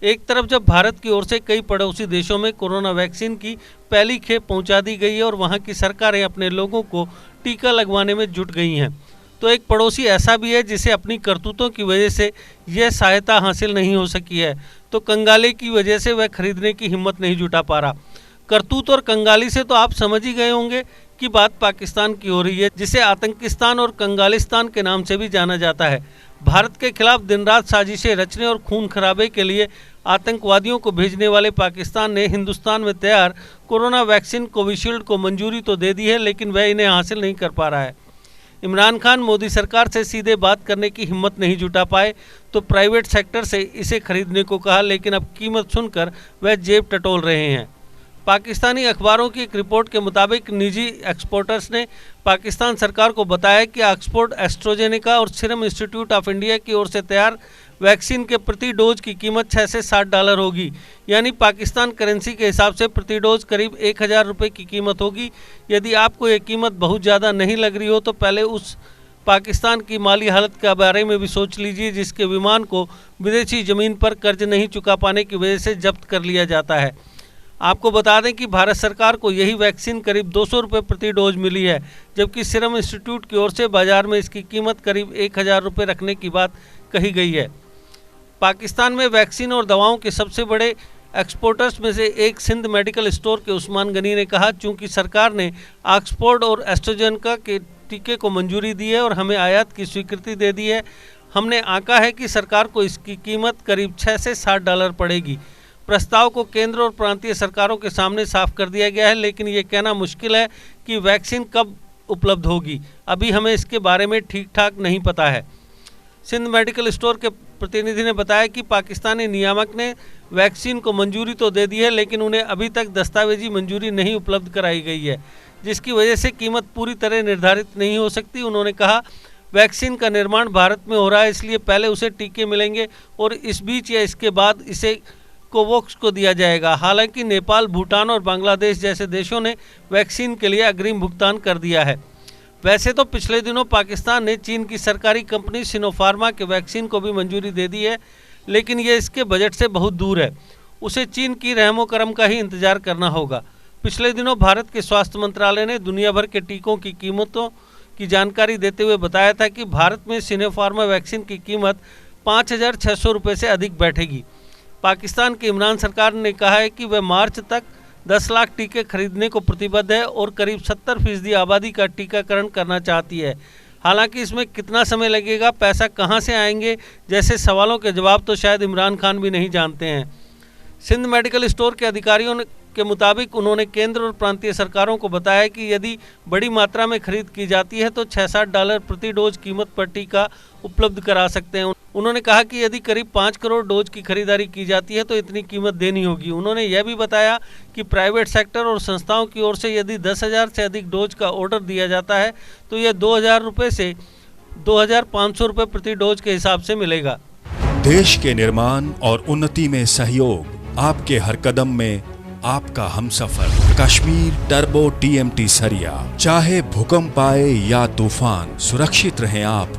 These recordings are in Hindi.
एक तरफ जब भारत की ओर से कई पड़ोसी देशों में कोरोना वैक्सीन की पहली खेप पहुंचा दी गई है और वहां की सरकारें अपने लोगों को टीका लगवाने में जुट गई हैं, तो एक पड़ोसी ऐसा भी है जिसे अपनी करतूतों की वजह से यह सहायता हासिल नहीं हो सकी है, तो कंगाले की वजह से वह खरीदने की हिम्मत नहीं जुटा पा रहा। करतूत और कंगाली से तो आप समझ ही गए होंगे कि बात पाकिस्तान की हो रही है, जिसे आतंकिस्तान और कंगालिस्तान के नाम से भी जाना जाता है। भारत के खिलाफ दिन रात साजिशें रचने और खून खराबे के लिए आतंकवादियों को भेजने वाले पाकिस्तान ने हिंदुस्तान में तैयार कोरोना वैक्सीन कोविशील्ड को मंजूरी तो दे दी है, लेकिन वह इन्हें हासिल नहीं कर पा रहा है। इमरान खान मोदी सरकार से सीधे बात करने की हिम्मत नहीं जुटा पाए तो प्राइवेट सेक्टर से इसे खरीदने को कहा, लेकिन अब कीमत सुनकर वह जेब टटोल रहे हैं। पाकिस्तानी अखबारों की एक रिपोर्ट के मुताबिक निजी एक्सपोर्टर्स ने पाकिस्तान सरकार को बताया कि ऑक्सफोर्ड एस्ट्राजेनेका और सीरम इंस्टीट्यूट ऑफ इंडिया की ओर से तैयार वैक्सीन के प्रति डोज की कीमत $6 से $7 होगी, यानी पाकिस्तान करेंसी के हिसाब से प्रति डोज करीब 1000 रुपये की कीमत होगी। यदि आपको ये कीमत बहुत ज़्यादा नहीं लग रही हो तो पहले उस पाकिस्तान की माली हालत के बारे में भी सोच लीजिए, जिसके विमान को विदेशी ज़मीन पर कर्ज नहीं चुका पाने की वजह से जब्त कर लिया जाता है। आपको बता दें कि भारत सरकार को यही वैक्सीन करीब 200 रुपये प्रति डोज मिली है, जबकि सीरम इंस्टीट्यूट की ओर से बाजार में इसकी कीमत करीब 1000 रुपये रखने की बात कही गई है। पाकिस्तान में वैक्सीन और दवाओं के सबसे बड़े एक्सपोर्टर्स में से एक सिंध मेडिकल स्टोर के उस्मान गनी ने कहा, चूंकि सरकार ने ऑक्सफोर्ड और एस्ट्राजेनेका के टीके को मंजूरी दी है और हमें आयात की स्वीकृति दे दी है, हमने आंका है कि सरकार को इसकी कीमत करीब $6 से $7 पड़ेगी। प्रस्ताव को केंद्र और प्रांतीय सरकारों के सामने साफ कर दिया गया है, लेकिन ये कहना मुश्किल है कि वैक्सीन कब उपलब्ध होगी। अभी हमें इसके बारे में ठीक ठाक नहीं पता है। सिंध मेडिकल स्टोर के प्रतिनिधि ने बताया कि पाकिस्तानी नियामक ने वैक्सीन को मंजूरी तो दे दी है, लेकिन उन्हें अभी तक दस्तावेजी मंजूरी नहीं उपलब्ध कराई गई है, जिसकी वजह से कीमत पूरी तरह निर्धारित नहीं हो सकती। उन्होंने कहा, वैक्सीन का निर्माण भारत में हो रहा है, इसलिए पहले उसे टीके मिलेंगे और इस बीच या इसके बाद इसे कोवैक्स को दिया जाएगा। हालांकि नेपाल, भूटान और बांग्लादेश जैसे देशों ने वैक्सीन के लिए अग्रिम भुगतान कर दिया है। वैसे तो पिछले दिनों पाकिस्तान ने चीन की सरकारी कंपनी सिनोफार्मा के वैक्सीन को भी मंजूरी दे दी है, लेकिन ये इसके बजट से बहुत दूर है। उसे चीन की रहमो करम का ही इंतजार करना होगा। पिछले दिनों भारत के स्वास्थ्य मंत्रालय ने दुनिया भर के टीकों की कीमतों की जानकारी देते हुए बताया था कि भारत में सिनोफार्मा वैक्सीन की कीमत 5600 रुपये से अधिक बैठेगी। पाकिस्तान की इमरान सरकार ने कहा है कि वह मार्च तक 10 लाख टीके खरीदने को प्रतिबद्ध है और करीब 70% आबादी का टीकाकरण करना चाहती है। हालांकि इसमें कितना समय लगेगा, पैसा कहां से आएंगे जैसे सवालों के जवाब तो शायद इमरान खान भी नहीं जानते हैं। सिंध मेडिकल स्टोर के अधिकारियों के मुताबिक उन्होंने केंद्र और प्रांतीय सरकारों को बताया कि यदि बड़ी मात्रा में खरीद की जाती है तो $6-7 प्रति डोज कीमत पर टीका उपलब्ध करा सकते हैं। उन्होंने कहा कि यदि करीब 5 करोड़ डोज की खरीदारी की जाती है तो इतनी कीमत देनी होगी। उन्होंने यह भी बताया कि प्राइवेट सेक्टर और संस्थाओं की ओर से यदि 10,000 से अधिक डोज का ऑर्डर दिया जाता है तो यह 2,000 रुपये से 2,500 रुपये प्रति डोज के हिसाब से मिलेगा। देश के निर्माण और उन्नति में सहयोग, आपके हर कदम में आपका हमसफर। कश्मीर टर्बो TMT सरिया, चाहे भूकंप आए या तूफान, सुरक्षित रहें आप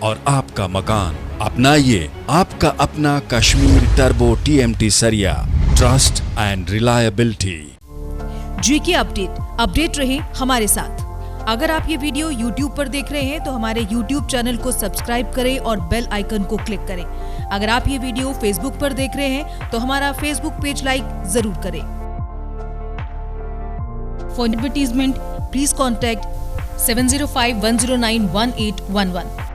और आपका मकान। अपनाइए आपका अपना कश्मीर टर्बो TMT सरिया, trust and reliability. GK update रहे हमारे साथ। अगर आप ये वीडियो YouTube पर देख रहे हैं तो हमारे YouTube चैनल को सब्सक्राइब करें और बेल आइकन को क्लिक करें। अगर आप ये वीडियो Facebook पर देख रहे हैं तो हमारा Facebook पेज लाइक जरूर करें। For advertisement, please contact 705-109-1811.